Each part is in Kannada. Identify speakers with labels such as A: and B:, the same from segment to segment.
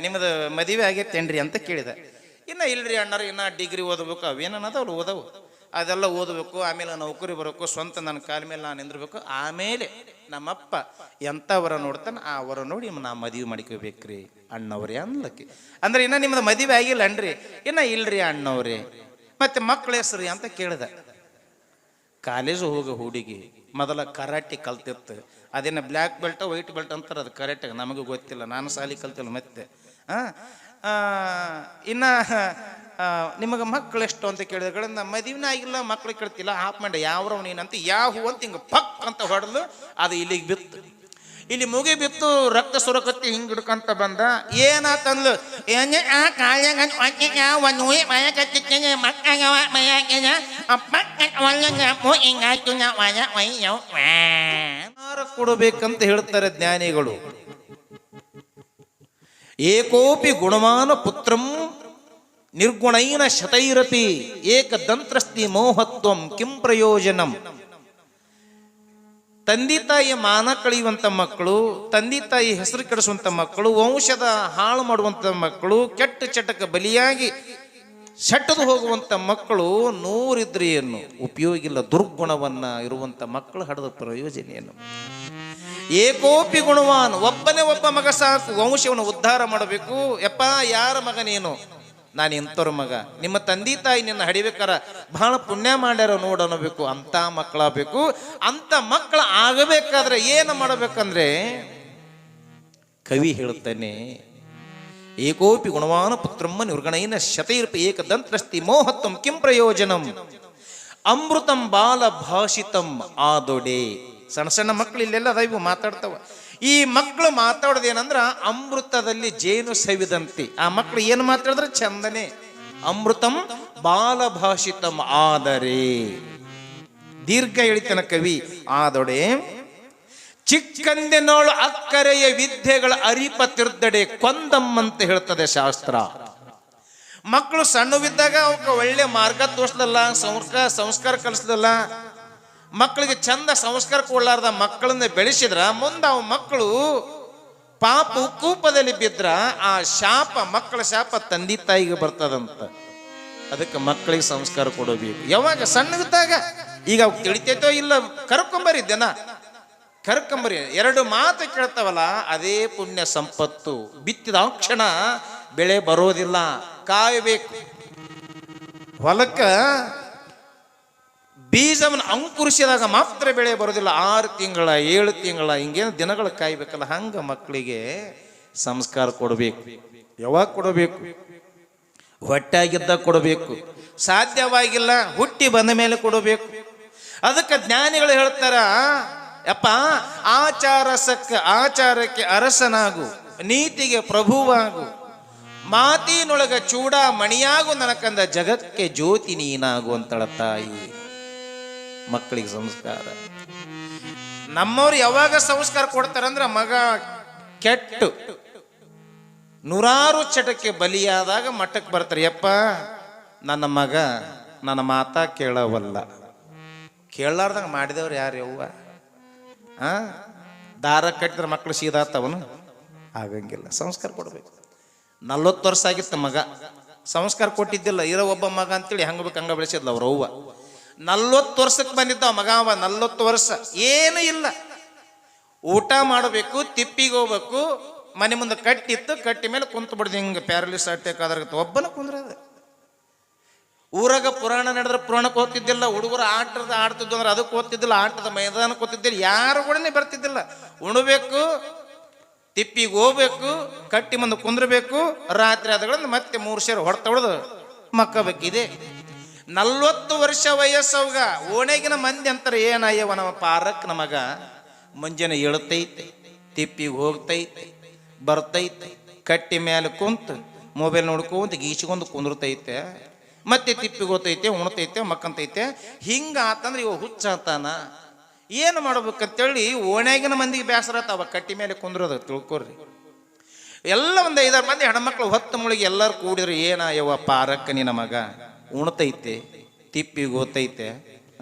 A: ನಿಮ್ಮದು ಮದುವೆ ಆಗೈತೇನ್ರಿ ಅಂತ ಕೇಳಿದೆ. ಇನ್ನು ಇಲ್ರಿ ಅಣ್ಣಾರು, ಇನ್ನು ಡಿಗ್ರಿ ಓದಬೇಕು, ಅವೇನನ್ನದವ್ರು ಓದವು, ಅದೆಲ್ಲ ಓದಬೇಕು, ಆಮೇಲೆ ನೌಕರಿ ಬರಬೇಕು, ಸ್ವಂತ ನನ್ನ ಕಾಲ ಮೇಲೆ ನಾನು ನಿಂದಿರ್ಬೇಕು, ಆಮೇಲೆ ನಮ್ಮಪ್ಪ ಎಂಥವರ ನೋಡ್ತಾನೆ ಆ ವರ ನೋಡಿ ನಾ ಮದುವೆ ಮಾಡ್ಕೋಬೇಕ್ರಿ ಅಣ್ಣವ್ರಿ ಅನ್ಲಕ್ಕಿ. ಅಂದ್ರೆ ಇನ್ನು ನಿಮ್ಮದು ಮದುವೆ ಆಗಿಲ್ಲ ಅನ್ರಿ? ಇನ್ನು ಇಲ್ರಿ ಅಣ್ಣವ್ರಿ. ಮತ್ತೆ ಮಕ್ಕಳ ಹೆಸ್ರಿ ಅಂತ ಕೇಳಿದೆ. ಕಾಲೇಜು ಹೋಗೋ ಹುಡುಗಿ ಮೊದಲ ಕರಾಟೆ ಕಲ್ತಿತ್ತು, ಅದೇನ ಬ್ಲ್ಯಾಕ್ ಬೆಲ್ಟ್ ವೈಟ್ ಬೆಲ್ಟ್ ಅಂತಾರೆ, ಅದು ಕರೆಕ್ಟಾಗಿ ನಮಗೂ ಗೊತ್ತಿಲ್ಲ, ನಾನು ಶಾಲಿ ಕಲ್ತಿಲ್ಲ. ಮತ್ತೆ ಇನ್ನು ನಿಮಗೆ ಮಕ್ಕಳು ಎಷ್ಟು ಅಂತ ಕೇಳಿದ್ರೆ ನಮ್ಮ ಮದುವೆನ ಆಗಿಲ್ಲ, ಮಕ್ಳು ಕೇಳ್ತಿಲ್ಲ, ಹಾಪ್ ಮಾಡಿ ಯಾವ್ರವ್ ನೀನಂತ ಯಾಹು ಅಂತ ಹಿಂಗೆ ಪಕ್ ಅಂತ ಹೊಡೆದು ಅದು ಇಲ್ಲಿಗೆ ಬಿತ್ತು. ಇಲ್ಲಿ ಮುಗಿ ಬಿತ್ತು, ರಕ್ತ ಸುರಕತ್ತಿ ಹಿಂಗೆ ಹಿಡ್ಕೊಂತ ಬಂದ. ಏನಾತಂದ್ಲು, ಕೊಡಬೇಕಂತ ಹೇಳ್ತಾರೆ ಜ್ಞಾನಿಗಳು. ಏಕೋಪಿ ಗುಣವಾನ ಪುತ್ರಂ ನಿರ್ಗುಣೈನ ಶತೈರಪಿ ಏಕದಂತ್ರಸ್ತಿ ಮೋಹತ್ವಂ ಕಿಂ ಪ್ರಯೋಜನಂ. ತಂದೆ ತಾಯಿ ಮಾನ ಕಳೆಯುವಂಥ ಮಕ್ಕಳು, ತಂದೆ ತಾಯಿ ಹೆಸರು ಕೆಡಿಸುವಂಥ ಮಕ್ಕಳು, ವಂಶದ ಹಾಳು ಮಾಡುವಂಥ ಮಕ್ಕಳು, ಕೆಟ್ಟ ಚಟಕ್ಕೆ ಬಲಿಯಾಗಿ ಸೆಟ್ಟದು ಹೋಗುವಂಥ ಮಕ್ಕಳು ನೂರಿದ್ರೆ ಏನು ಉಪಯೋಗ ಇಲ್ಲ. ದುರ್ಗುಣವನ್ನ ಇರುವಂಥ ಮಕ್ಕಳು ಹಡೆದ ಪ್ರಯೋಜನ ಏನು? ಏಕೋಪಿ ಗುಣವಾನ್, ಒಬ್ಬನೇ ಒಬ್ಬ ಮಗ ಸಾಕು, ವಂಶವನ್ನು ಉದ್ಧಾರ ಮಾಡಬೇಕು. ಯಪ್ಪ ಯಾರ ಮಗ ನೀನು? ನಾನು ಇಂಥವ್ರ ಮಗ. ನಿಮ್ಮ ತಂದೆ ತಾಯಿ ನಿನ್ನ ಹಡಿಬೇಕಾರ ಬಹಳ ಪುಣ್ಯ ಮಾಡ್ಯಾರ ನೋಡ ಅನ್ನಬೇಕು. ಅಂತ ಮಕ್ಕಳಾಗಬೇಕು. ಅಂತ ಮಕ್ಕಳ ಆಗಬೇಕಾದ್ರೆ ಏನು ಮಾಡಬೇಕಂದ್ರೆ ಕವಿ ಹೇಳ್ತಾನೆ, ಏಕೋಪಿ ಗುಣವಾನ ಪುತ್ರಮ್ಮ ನಿರ್ಗಣೈನ ಶತೈರ್ಪಿ ಏಕದಂತ್ರಸ್ತಿ ಮೋಹತ್ವಂ ಕಿಂ ಪ್ರಯೋಜನಂ ಅಮೃತಂ ಬಾಲ ಭಾಷಿತಂ ಆದೊಡೆ. ಸಣ್ಣ ಸಣ್ಣ ಮಕ್ಕಳು ಇಲ್ಲೆಲ್ಲ ಅದಾವು ಮಾತಾಡ್ತಾವ. ಈ ಮಕ್ಕಳು ಮಾತಾಡೋದೇನಂದ್ರ ಅಮೃತದಲ್ಲಿ ಜೇನು ಸವಿದಂತೆ. ಆ ಮಕ್ಕಳು ಏನು ಮಾತಾಡಿದ್ರೆ ಚಂದನೆ. ಅಮೃತಂ ಬಾಲ ಭಾಷಿತಂ ಆದರೆ, ದೀರ್ಘ ಎಳಿತನ ಕವಿ, ಆದೊಡೆ ಚಿಕ್ಕಂದಿನೋಳು ಅಕ್ಕರೆಯ ವಿದ್ಯೆಗಳ ಅರಿಪ ತಿರ್ದಡೆ ಕೊಂದಂ ಅಂತ ಹೇಳ್ತದೆ ಶಾಸ್ತ್ರ. ಮಕ್ಕಳು ಸಣ್ಣವಿದ್ದಾಗ ಅವಕ್ಕೆ ಒಳ್ಳೆ ಮಾರ್ಗ ತೋರಿಸ್ದಲ್ಲ, ಸಂಸ್ಕಾರ ಕಲಿಸ್ದಲ್ಲ, ಮಕ್ಕಳಿಗೆ ಚಂದ ಸಂಸ್ಕಾರ ಕೊಡ್ಲಾರ್ದ ಮಕ್ಕಳನ್ನ ಬೆಳೆಸಿದ್ರ ಮುಂದೆ ಅವ ಮಕ್ಕಳು ಪಾಪ ಕೂಪದಲ್ಲಿ ಬಿದ್ರ ಆ ಶಾಪ, ಮಕ್ಕಳ ಶಾಪ ತಂದೆ ತಾಯಿಗೆ ಬರ್ತದಂತ. ಅದಕ್ಕೆ ಮಕ್ಕಳಿಗೆ ಸಂಸ್ಕಾರ ಕೊಡಬೇಕು. ಯಾವಾಗ ಸಣ್ಣದಾಗ, ಈಗ ಅವ್ ತಿಳಿತೈತೋ ಇಲ್ಲ, ಕರ್ಕೊಂಬರಿದ್ದೇನ, ಕರ್ಕೊಂಬರಿ. ಎರಡು ಮಾತು ಕೇಳ್ತಾವಲ್ಲ, ಅದೇ ಪುಣ್ಯ ಸಂಪತ್ತು. ಬಿತ್ತಿದ ಕ್ಷಣ ಬೆಳೆ ಬರೋದಿಲ್ಲ, ಕಾಯಬೇಕು. ಹೊಲಕ್ಕ ಬೀಜವನ್ನು ಅಂಕುರಿಸಿದಾಗ ಮಾತ್ರ ಬೆಳೆ ಬರೋದಿಲ್ಲ. 6 ತಿಂಗಳ 7 ತಿಂಗಳ ಹಿಂಗೇನು ದಿನಗಳು ಕಾಯ್ಬೇಕಲ್ಲ, ಹಂಗ ಮಕ್ಕಳಿಗೆ ಸಂಸ್ಕಾರ ಕೊಡಬೇಕು. ಯಾವಾಗ ಕೊಡಬೇಕು? ಹೊಟ್ಟಾಗಿದ್ದಾಗ ಕೊಡಬೇಕು. ಸಾಧ್ಯವಾಗಿಲ್ಲ ಹುಟ್ಟಿ ಬಂದ ಮೇಲೆ ಕೊಡಬೇಕು. ಅದಕ್ಕೆ ಜ್ಞಾನಿಗಳು ಹೇಳ್ತಾರ, ಯಪ್ಪ ಆಚಾರಕ್ಕೆ ಅರಸನಾಗು, ನೀತಿಗೆ ಪ್ರಭುವಾಗು, ಮಾತಿನೊಳಗ ಚೂಡ ಮಣಿಯಾಗು ನನಕಂದ ಜಗಕ್ಕೆ ಜ್ಯೋತಿ ನೀನಾಗು ಅಂತಳ ತಾಯಿ. ಮಕ್ಕಳಿಗೆ ಸಂಸ್ಕಾರ. ನಮ್ಮವ್ರು ಯಾವಾಗ ಸಂಸ್ಕಾರ ಕೊಡ್ತಾರಂದ್ರ ಮಗ ಕೆಟ್ಟು ನೂರಾರು ಚಟಕ್ಕೆ ಬಲಿಯಾದಾಗ ಮಠಕ್ಕೆ ಬರ್ತಾರೆ. ಯಪ್ಪ ನನ್ನ ಮಗ ನನ್ನ ಮಾತಾ ಕೇಳವಲ್ಲ. ಕೇಳಾರ್ದಂಗ ಮಾಡಿದವ್ರು ಯಾರು? ಯವ್ವ ದಾರ ಕಟ್ಟಿದ್ರೆ ಮಕ್ಕಳು ಸೀದಾತವನು? ಆಗಂಗಿಲ್ಲ. ಸಂಸ್ಕಾರ ಕೊಡ್ಬೇಕು. 40 ವರ್ಷ ಆಗಿತ್ತು ಮಗ, ಸಂಸ್ಕಾರ ಕೊಟ್ಟಿದ್ದಿಲ್ಲ. ಇರೋ ಒಬ್ಬ ಮಗ ಅಂತೇಳಿ ಹಂಗ ಬೇಕು ಹಂಗ ಬೆಳೆಸಿದ್ಲ ಅವ್ರ ಅವ್ವ. 40 ವರ್ಷಕ್ಕೆ ಬಂದಿದ್ದ ಮಗ ಅವ. 40 ವರ್ಷ ಏನು ಇಲ್ಲ, ಊಟ ಮಾಡಬೇಕು, ತಿಪ್ಪಿಗೆ ಹೋಗ್ಬೇಕು, ಮನೆ ಮುಂದೆ ಕಟ್ಟಿತ್ತು, ಕಟ್ಟಿ ಮೇಲೆ ಕುಂತು ಬಿಡ್ದು ಹಿಂಗೆ ಪ್ಯಾರಲಿಸ್ ಅಟ್ಯಾಕ್ ಆದ್ರಾಗತ್ತ. ಒಬ್ಬನ ಕುಂದ್ರದ. ಊರಾಗ ಪುರಾಣ ನಡೆದ್ರೆ ಪುರಾಣಕ್ಕೆ ಹೋಗ್ತಿದ್ದಿಲ್ಲ, ಹುಡುಗರು ಆಡ್ತಿದ್ದು ಅಂದ್ರೆ ಅದಕ್ಕೆ ಓದ್ತಿದ್ದಿಲ್ಲ, ಆಟದ ಮೈದಾನಕ್ಕೆ ಓದ್ತಿದ್ದಿಲ್ಲ, ಯಾರು ಕೂಡ ಬರ್ತಿದ್ದಿಲ್ಲ. ಉಣಬೇಕು, ತಿಪ್ಪಿಗೆ ಹೋಗ್ಬೇಕು, ಕಟ್ಟಿ ಮುಂದೆ ಕುಂದ್ರಬೇಕು, ರಾತ್ರಿ ಆದಗಳಿಂದ ಮತ್ತೆ 3 ಸೇರು ಹೊಡೆತ ಹೊಡೆದು ಮಕ್ಕಬೇಕಿದೆ. 40 ವರ್ಷ ವಯಸ್ಸವಾಗ ಓಣೆಗಿನ ಮಂದಿ ಅಂತಾರೆ, ಏನಯ್ಯವ ನಮ್ಮ ಪಾರಕ್ ನಮಗ ಮುಂಜಾನೆ ಏಳ್ತೈತೆ, ತಿಪ್ಪಿಗೆ ಹೋಗ್ತೈತೆ, ಬರ್ತೈತೆ, ಕಟ್ಟಿ ಮೇಲೆ ಕುಂತು ಮೊಬೈಲ್ ನೋಡ್ಕೊಂತ ಗೀಚ್ಕೊಂಡು ಕುಂದಿರ್ತೈತೆ, ಮತ್ತೆ ತಿಪ್ಪಿಗೆ ಹೋಗ್ತೈತೆ, ಉಣ್ತೈತೆ, ಮಕ್ಕಂತೈತೆ. ಹಿಂಗ ಆತಂದ್ರೆ ಇವ ಹುಚ್ಚಾತಾನ. ಏನು ಮಾಡ್ಬೇಕಂತೇಳಿ ಓಣ್ಯಾಗಿನ ಮಂದಿಗೆ ಬೇಸರ ಆತವ ಕಟ್ಟಿ ಮೇಲೆ ಕುಂದ್ರದ. ತಿಳ್ಕೊರ್ರಿ, ಎಲ್ಲ ಒಂದು 5-6 ಮಂದಿ ಹೆಣ್ಮಕ್ಳು ಹೊತ್ತು ಮುಳಿಗೆ ಎಲ್ಲರೂ ಕೂಡಿದ್ರು, ಏನ ಯವ್ವ ಪಾರಕ್ಕ ನಿನ್ನ ಮಗ ಉಣ್ತೈತೆ, ತಿಪ್ಪಿಗೆ ಹೋಗ್ತೈತೆ,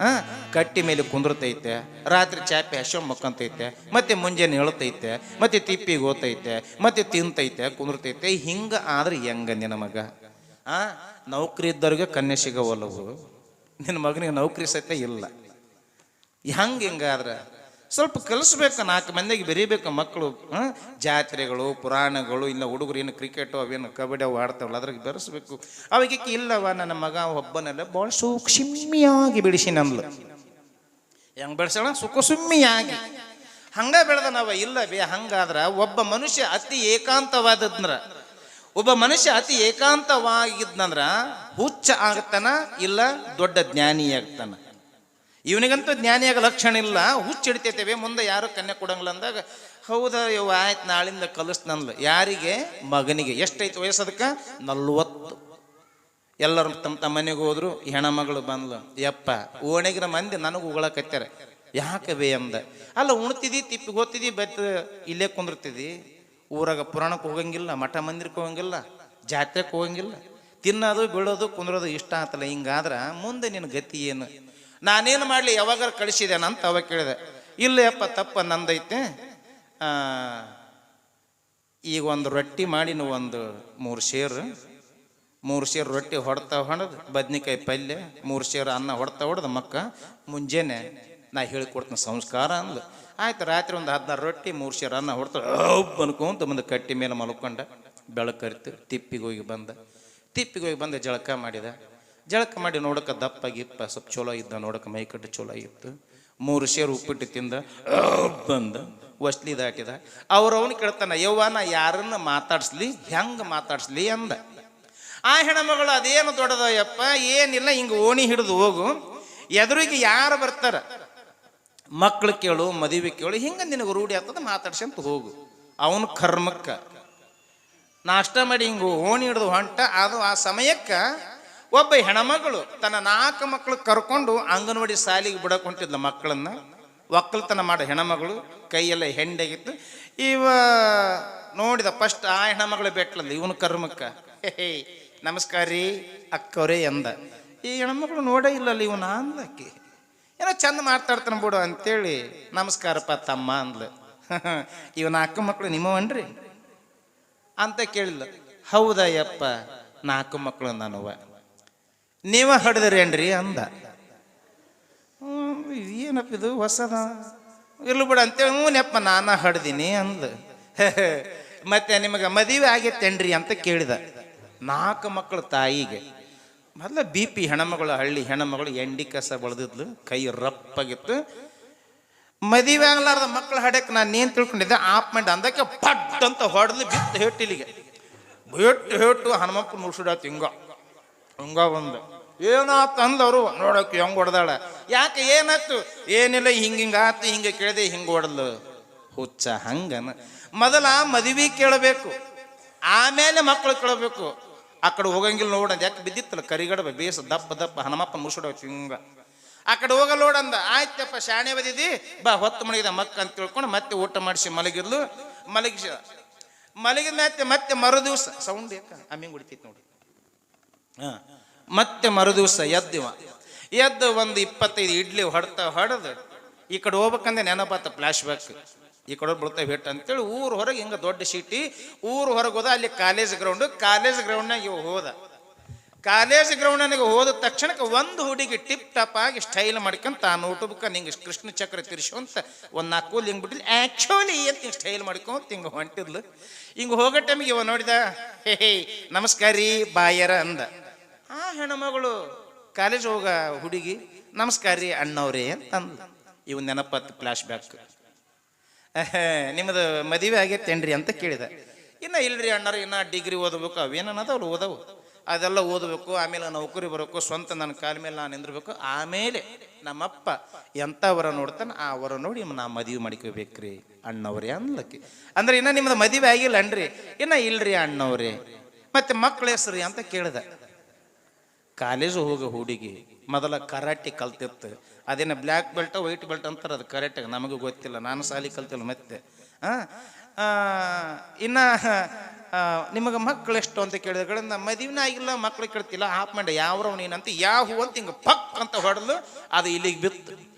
A: ಕಟ್ಟಿ ಮೇಲೆ ಕುಂದಿರ್ತೈತೆ, ರಾತ್ರಿ ಚಾಪೆ ಹಶ್ವ ಮಕ್ಕಂತೈತೆ, ಮತ್ತೆ ಮುಂಜಾನೆ ಹೇಳ್ತೈತೆ, ಮತ್ತೆ ತಿಪ್ಪಿಗೆ ಓತೈತೆ, ಮತ್ತೆ ತಿಂತೈತೆ ಕುಂದಿರ್ತೈತೆ. ಹಿಂಗೆ ಆದ್ರೆ ಹೆಂಗ ನಿನ್ನ ಮಗ? ನೌಕರಿ ಇದ್ದವ್ರಿಗೆ ಕನ್ಯೆ ಸಿಗವಲ್ಲವು, ನಿನ್ನ ಮಗನಿಗೆ ನೌಕರಿ ಸಹಿತ ಇಲ್ಲ. ಹಿಂಗಾದ್ರೆ ಸ್ವಲ್ಪ ಕಲಿಸ್ಬೇಕು, 4 ಮಂದಿಗೆ ಬೆರಿಬೇಕು ಮಕ್ಕಳು. ಜಾತ್ರೆಗಳು, ಪುರಾಣಗಳು, ಇಲ್ಲ ಹುಡುಗರು ಏನು ಕ್ರಿಕೆಟು ಅವೇನು ಕಬಡ್ಡಿ ಅವು ಆಡ್ತಾವಲ್ಲ ಅದ್ರಾಗ ಬೆರೆಸ್ಬೇಕು. ಅವಾಗ ಇಲ್ಲವ ನನ್ನ ಮಗ ಒಬ್ಬನೆಲ್ಲ ಭಾಳ ಸೂಕ್ಷ್ಮಿಯಾಗಿ ಬೆಳೆಸಿನಂದ್ಲು. ಹೆಂಗೆ ಬೆಳೆಸೋಣ? ಸುಖಸುಮ್ಮಿಯಾಗಿ ಹಂಗ ಬೆಳೆದ ನಾವ ಇಲ್ಲ ಬೇ. ಹಂಗಾದ್ರ ಒಬ್ಬ ಮನುಷ್ಯ ಅತಿ ಏಕಾಂತವಾಗಿದ್ನಂದ್ರ ಹುಚ್ಚ ಆಗತ್ತಾನ, ಇಲ್ಲ ದೊಡ್ಡ ಜ್ಞಾನಿ ಆಗ್ತಾನ. ಇವನಿಗಂತೂ ಜ್ಞಾನಿಯಾಗ ಲಕ್ಷಣ ಇಲ್ಲ, ಹುಚ್ಚಿಡ್ತೈತೇವೆ. ಮುಂದೆ ಯಾರು ಕನ್ಯೆ ಕೊಡಂಗಿಲ್ಲ ಅಂದಾಗ ಹೌದಾ ಇವ ಆಯ್ತು ನಾಳಿಂದ ಕಲಿಸ್ನಂದ್ಲು. ಯಾರಿಗೆ? ಮಗನಿಗೆ. ಎಷ್ಟೈತಿ ವಯಸ್ಸದಕ್ಕೆ? 40. ಎಲ್ಲರೂ ತಮ್ಮ ಮನೆಗೆ ಹೋದ್ರು. ಹೆಣ್ಮಗಳು ಬಂದ್ಲು. ಯಪ್ಪ ಓಣೆಗಿನ ಮಂದಿ ನನಗೆ ಉಗಳಕತ್ಯಾರ. ಯಾಕೆ ಬೇ ಅಂದ. ಅಲ್ಲ ಉಣ್ತಿದ್ದಿ, ತಿಪ್ಪಿಗೆ ಹೋಗ್ತಿದ್ದಿ, ಇಲ್ಲೇ ಕುಂದಿರ್ತಿದ್ದಿ, ಊರಾಗ ಪುರಾಣಕ್ಕೆ ಹೋಗಂಗಿಲ್ಲ, ಮಠ ಮಂದಿರಕ್ಕೆ ಹೋಗಂಗಿಲ್ಲ, ಜಾತ್ರೆಗೆ ಹೋಗಂಗಿಲ್ಲ, ತಿನ್ನೋದು ಬೀಳೋದು ಕುಂದ್ರೋದು ಇಷ್ಟ ಆತಲ್ಲ. ಹಿಂಗಾದ್ರ ಮುಂದೆ ನಿನ್ನ ಗತಿ ಏನು? ನಾನೇನು ಮಾಡಲಿ, ಯಾವಾಗಾರ ಕಳಿಸಿದೇನ ಅಂತ ಅವಾಗ ಕೇಳಿದೆ. ಇಲ್ಲ ಯಪ್ಪ ತಪ್ಪ ನಂದೈತೆ, ಈಗ ಒಂದು ರೊಟ್ಟಿ ಮಾಡಿ ನೀವು ಒಂದು 3 ಸೇರು ರೊಟ್ಟಿ ಹೊಡೆದು ಬದ್ನಿಕಾಯಿ ಪಲ್ಯ 3 ಸೇರು ಅನ್ನ ಹೊಡೆದು ಮಕ್ಕ ಮುಂಜಾನೆ ನಾ ಹೇಳಿಕೊಡ್ತೀನಿ ಸಂಸ್ಕಾರ ಅಂದ್ಲು. ಆಯ್ತು, ರಾತ್ರಿ ಒಂದು 16 ರೊಟ್ಟಿ 3 ಸೇರು ಅನ್ನ ಅನ್ಕೊಂತ ಮುಂದೆ ಕಟ್ಟಿ ಮೇಲೆ ಮಲ್ಕೊಂಡ. ಬೆಳಕರಿತು. ತಿಪ್ಪಿಗೆ ಹೋಗಿ ಬಂದ ಜಳಕ ಮಾಡಿ ನೋಡಕ್ಕೆ ದಪ್ಪ ಗಿಪ್ಪ ಸ್ವಲ್ಪ ಚಲೋ ಇದ್ದ, ನೋಡಕ್ಕೆ ಮೈಕಟ್ಟು ಚಲೋ ಇತ್ತು. 3 ಸೇರು ಉಪ್ಪಿಟ್ಟು ತಿಂದ ಬಂದ ವಸ್ಲಿ ದಾಟಿದ. ಅವ್ರವನು ಕೇಳ್ತಾನ, ಯವ್ವ ನಾ ಯಾರನ್ನ ಮಾತಾಡ್ಸ್ಲಿ, ಹೆಂಗೆ ಮಾತಾಡ್ಸ್ಲಿ ಅಂದ. ಆ ಹೆಣ್ಮಗಳು ಅದೇನು ದೊಡ್ಡದ ಯಪ್ಪ, ಏನಿಲ್ಲ, ಹಿಂಗೆ ಓಣಿ ಹಿಡಿದು ಹೋಗು, ಎದುರಿಗೆ ಯಾರು ಬರ್ತಾರ ಮಕ್ಳು ಕೇಳು, ಮದುವೆ ಕೇಳು, ಹಿಂಗೆ ನಿನಗೆ ರೂಢಿ ಆಗ್ತದ, ಮಾತಾಡ್ಸಂತ ಹೋಗು. ಅವನು ಕರ್ಮಕ್ಕ ನಾಷ್ಟ ಮಾಡಿ ಹಿಂಗೆ ಓಣಿ ಹಿಡಿದು ಹೊಂಟ. ಅದು ಆ ಸಮಯಕ್ಕೆ ಒಬ್ಬ ಹೆಣ್ಮಗಳು ತನ್ನ 4 ಮಕ್ಕಳು ಕರ್ಕೊಂಡು ಅಂಗನವಾಡಿ ಶಾಲೆಗೆ ಬಿಡಕ್ಕೆ ಹೊಂಟಿದ್ಲ ಮಕ್ಕಳನ್ನ. ಒಕ್ಕಲ್ತನ ಮಾಡೋ ಹೆಣ್ಮಗಳು, ಕೈಯೆಲ್ಲ ಹೆಂಡೆಗಿತ್ತು. ಇವ ನೋಡಿದ ಫಸ್ಟ್ ಆ ಹೆಣ್ಮಗಳು ಬೆಟ್ಲಲ್ಲ ಇವನು ಕರ್ಮಕ್ಕ. ಹೇ ನಮಸ್ಕಾರ ರೀ ಅಕ್ಕವ್ರೇ ಎಂದ. ಈ ಹೆಣ್ಮಗಳು ನೋಡೇ ಇಲ್ಲಲ್ಲ ಇವನ ಅಂದಕ್ಕೆ. ಏನೋ ಚಂದ ಮಾತಾಡ್ತಾನೆ ಬಿಡು ಅಂತೇಳಿ ನಮಸ್ಕಾರಪ್ಪ ತಮ್ಮ ಅಂದ್ಲು. ಇವನ ಅಕ್ಕ ಮಕ್ಕಳು ನಿಮ್ಮವನ್ರಿ ಅಂತ ಕೇಳಿಲ್ಲ. ಹೌದಾ ಯಪ್ಪ 4 ಮಕ್ಕಳು ನಾನುವ, ನೀವ ಹಡ್ದಿರೇನ್ರಿ ಅಂದ. ಏನಪ್ಪ ಇದು ಹೊಸದ ಇರ್ಲು ಬಿಡ ಅಂತೇಳಿ. ಹ್ಞೂನಪ್ಪ ನಾನು ಹಡ್ದೀನಿ ಅಂದ. ಮತ್ತೆ ನಿಮಗೆ ಮದುವೆ ಆಗೈತೇನ್ರಿ ಅಂತ ಕೇಳಿದ. 4 ಮಕ್ಕಳು ತಾಯಿಗೆ. ಮೊದಲ BP ಹೆಣ್ಮಗಳು, ಹಳ್ಳಿ ಹೆಣ್ಮಗಳು, ಎಂಡಿ ಕಸ ಬೆಳೆದಿದ್ಲು, ಕೈ ರಪ್ಪಾಗಿತ್ತು. ಮದುವೆ ಆಗ್ಲಾರ್ದ ಮಕ್ಕಳು ಹಡಕ್ಕೆ ನಾನು ಏನು ತಿಳ್ಕೊಂಡಿದ್ದೆ, ಆಪ್ ಮಾಡಿ ಅಂದಕ್ಕೆ ಪಡ್ ಅಂತ ಹೊಡೆದು ಬಿತ್ತು ಹೇಟಿಲಿಗೆ. ಹೇಟು ಹನುಮಪ್ಪ ಮುಳ್ಸುಡಾತು ಹಿಂಗ ಬಂದು. ಏನಾತು ಅಂದವರು ನೋಡಕ್ಕೆ ಹೆಂಗೆ ಹೊಡೆದಾಳ. ಯಾಕೆ ಏನಾಯ್ತು? ಏನಿಲ್ಲ, ಹಿಂಗಾತು, ಹಿಂಗೆ ಕೇಳಿದೆ, ಹಿಂಗೆ ಹೊಡೆದ್ಲು. ಹುಚ್ಚ ಹಂಗನ. ಮೊದಲ ಮದುವೆ ಕೇಳಬೇಕು, ಆಮೇಲೆ ಮಕ್ಕಳು ಕೇಳಬೇಕು. ಆ ಕಡೆ ಹೋಗಂಗಿಲ್ಲ ನೋಡಂದ. ಯಾಕೆ ಬಿದ್ದಿತ್ತಲ್ಲ ಕರಿಗಡಬ ಬೇಸ ದಪ್ಪ ಹನುಮಪ್ಪ ಮುಳ್ಸುಡಾಯ್ತು ಹಿಂಗ. ಆ ಕಡೆ ಹೋಗಲ್ಲ ನೋಡಂದ. ಆಯ್ತಪ್ಪ ಶಾಣೆ ಬದಿದಿ ಬಾ, ಹೊತ್ತು ಮಲಗಿದ ಮಕ್ಕ ಅಂತ ತಿಳ್ಕೊಂಡು ಮತ್ತೆ ಊಟ ಮಾಡಿಸಿ ಮಲಗಿದ್ಲು. ಮಲಗಿದ ಮತ್ತೆ ಮರುದಿವ್ಸ ಸೌಂಡ್ ಯಾಕ ಅಮ್ಮಿಂಗ್ ಹೊಡಿತೈತಿ ನೋಡಿ. ಮತ್ತೆ ಮರುದಿವ್ಸ ಎದ್ದು ಒಂದು 25 ಇಡ್ಲಿ ಹೊಡೆದು ಈ ಕಡೆ ಹೋಗ್ಬೇಕಂದ್ರೆ ನೆನಪಾತ ಫ್ಲಾಶ್ ಬ್ಯಾಕ್. ಈ ಕಡೆ ಬಿಡ್ತಾ ಭೇಟ ಅಂತೇಳಿ ಊರು ಹೊರಗೆ ಹಿಂಗೆ ದೊಡ್ಡ ಶೀಟಿ ಊರು ಹೊರಗೆ ಹೋದ. ಅಲ್ಲಿ ಕಾಲೇಜ್ ಗ್ರೌಂಡ್ನಾಗ ಇವು ಹೋದ. ಕಾಲೇಜ್ ಗ್ರೌಂಡ್ನಾಗ ಹೋದ ತಕ್ಷಣಕ್ಕೆ ಒಂದು ಹುಡುಗಿ ಟಿಪ್ ಟಾಪ್ ಆಗಿ ಸ್ಟೈಲ್ ಮಾಡ್ಕೊಂತ ಆ ನೋಟುಬುಕ್ಕ ನಿಂಗೆ ಕೃಷ್ಣ ಚಕ್ರ ತಿರ್ಸುವಂತ ಒಂದು 4 ಕೂಲ್ ಹಿಂಗೆ ಬಿಟ್ಟಿಲ್ಲ ಆ್ಯಕ್ಚುಲಿ ಅಂತ ಸ್ಟೈಲ್ ಮಾಡ್ಕೊಂತ ಹಿಂಗೆ ಹೊಂಟಿದ್ಲು. ಹಿಂಗೆ ಹೋಗೋ ಟೈಮಿಗೆ ಇವ ನೋಡಿದ. ಹೇ ನಮಸ್ಕಾರ ರೀ ಬಾಯರ ಅಂದ. ಆ ಹೆಣ್ಮಗಳು ಕಾಲೇಜ್ ಹೋಗ ಹುಡುಗಿ ನಮಸ್ಕಾರ ರೀ ಅಣ್ಣವ್ರೇ ಅಂತ ಅಂದ. ಇವ್ ನೆನಪತ್ತು ಫ್ಲಾಶ್ ಬ್ಯಾಕ್. ನಿಮ್ಮದು ಮದುವೆ ಆಗೈತೇನ್ರಿ ಅಂತ ಕೇಳಿದ. ಇನ್ನು ಇಲ್ರಿ ಅಣ್ಣರು, ಇನ್ನು ಡಿಗ್ರಿ ಓದಬೇಕು, ಅವೇನನ್ನದವ್ರು ಓದವು, ಅದೆಲ್ಲ ಓದಬೇಕು, ಆಮೇಲೆ ನೌಕರಿ ಬರಬೇಕು, ಸ್ವಂತ ನನ್ನ ಕಾಲ ಮೇಲೆ ನಾನು ನಿಂದಿರ್ಬೇಕು, ಆಮೇಲೆ ನಮ್ಮಪ್ಪ ಎಂಥವರ ನೋಡ್ತಾನೆ ಆ ವರ ನೋಡಿ ನಾ ಮದುವೆ ಮಾಡ್ಕೋಬೇಕ್ರಿ ಅಣ್ಣವ್ರೆ ಅನ್ಲಕ್ಕಿ. ಅಂದ್ರೆ ಇನ್ನು ನಿಮ್ಮದು ಮದುವೆ ಆಗಿಲ್ಲ ಅನ್ರಿ? ಇನ್ನು ಇಲ್ರಿ ಅಣ್ಣವ್ರೆ. ಮತ್ತೆ ಮಕ್ಕಳ ಹೆಸ್ರಿ ಅಂತ ಕೇಳಿದ. ಕಾಲೇಜು ಹೋಗೋ ಹುಡುಗಿ ಮೊದಲ ಕರಾಟೆ ಕಲ್ತಿತ್ತು. ಅದೇನ ಬ್ಲ್ಯಾಕ್ ಬೆಲ್ಟ್ ವೈಟ್ ಬೆಲ್ಟ್ ಅಂತಾರೆ, ಅದು ಕರೆಕ್ಟಾಗಿ ನಮಗೂ ಗೊತ್ತಿಲ್ಲ, ನಾನು ಸಾಲಿ ಕಲ್ತಿಲ್ಲ. ಮತ್ತೆ ಇನ್ನು ನಿಮಗೆ ಮಕ್ಕಳು ಎಷ್ಟು ಅಂತ ಕೇಳಿದ ಕಡೆ ನಮ್ಮ ಮದುವೆನ ಆಗಿಲ್ಲ ಮಕ್ಳು ಕೇಳ್ತಿಲ್ಲ ಆಪ್ ಮಾಡಿ ಯಾವ್ರವ್ ನೀನಂತ ಯಾವ ಹೂ ಅಂತ ಹಿಂಗೆ ಪಕ್ ಅಂತ ಹೊಡೆದು ಅದು ಇಲ್ಲಿಗೆ ಬಿತ್ತು.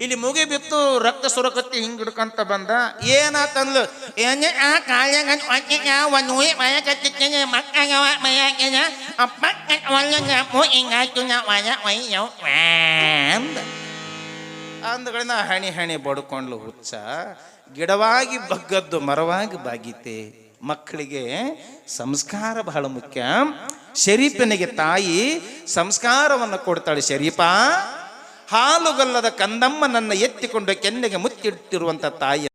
A: ಇಲ್ಲಿ ಮುಗಿ ಬಿತ್ತು, ರಕ್ತ ಸುರಕತ್ತಿ ಹಿಂಗೆ ಹಿಡ್ಕೊಂತ ಬಂದ. ಏನಾತಂದ್ಲು ಅಂದಗಳಿಂದ ಹಣಿ ಹಣಿ ಬಡ್ಕೊಂಡ್ಲು ಹುಚ್ಚ. ಗಿಡವಾಗಿ ಬಗ್ಗದ್ದು ಮರವಾಗಿ ಬಾಗೀತೆ. ಮಕ್ಕಳಿಗೆ ಸಂಸ್ಕಾರ ಬಹಳ ಮುಖ್ಯ. ಶರೀಫನಿಗೆ ತಾಯಿ ಸಂಸ್ಕಾರವನ್ನು ಕೊಡ್ತಾಳೆ. ಶರೀಫ, ಹಾಲುಗಲ್ಲದ ಕಂದಮ್ಮ ನನ್ನ ಎತ್ತಿಕೊಂಡು ಕೆನ್ನೆಗೆ ಮುತ್ತಿಟ್ಟಿರುವಂತ ತಾಯಿ